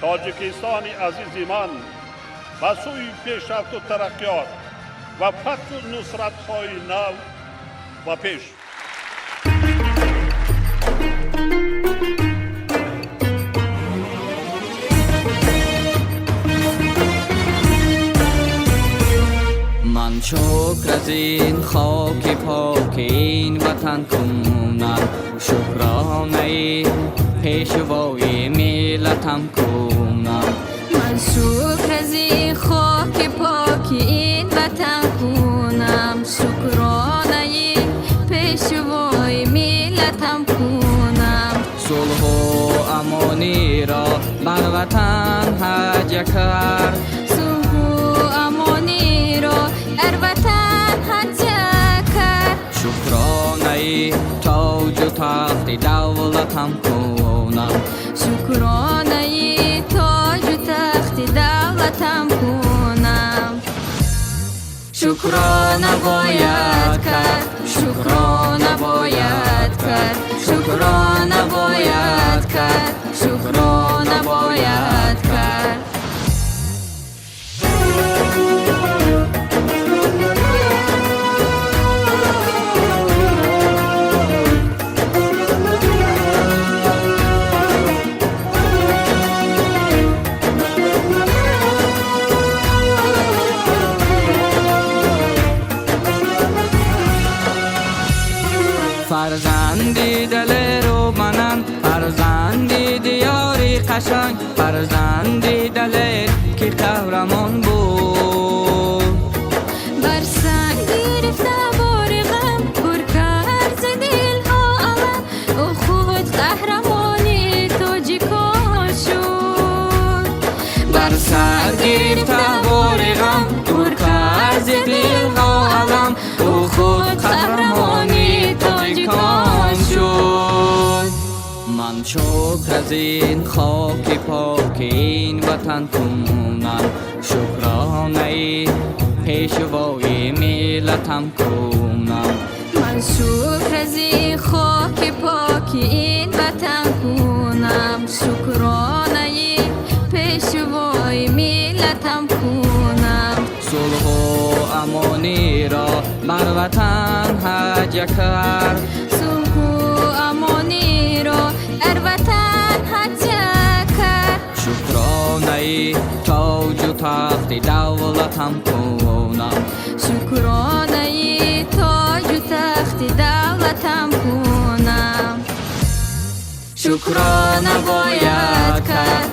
тоҷикистони азизи ман ба сӯи пешрафту тараққиёт ва фатҳу нусратҳои нав ва пеш. من شکر از این خاک پاک این وطن کنم، شکرانه پیشوای ملتم کنم. من شکر از این خاک پاک این وطن کنم، شکرانه پیشوای ملتم کنم. صلح و امانی را بر وطن حج کرد، صلح و امانی را بر وطن حج کرد. شکرانه تاج و تخت دولتم کنم، شکرانه تاج و تخت دولتم کنم. شکرانه باید کرد، شکرانه باید کرد، شکرانه باید کرد، شکرانه باید کرد. فرزندی دل رو منم، فرزندی دیاری قشنگ، فرزندی دل که قهرمان بود. بر سنگ گرفته بار غم، پر کرد ز دلها علم، او خود قهرمانی تاجیکان شد. بر سر گرفته بار غم، پر کرد ز دلها علم، او خود قهرمانی تاجیکان شد. من شکر از این خاک پاک این وطن کنم، شکرانه پیشوای ملتم کنم. من شکر از این خاک پاک این وطن کنم، شکرانه پیشوای ملتم کنم. صلح و امانی را بر وطن حج کرد، صلح و امانی را بر وطن حج کرد. شکرانه تاج و تخت دولتم کنم، شکرانه تاج و تخت دولتم کنم. شکرانه باید کرد،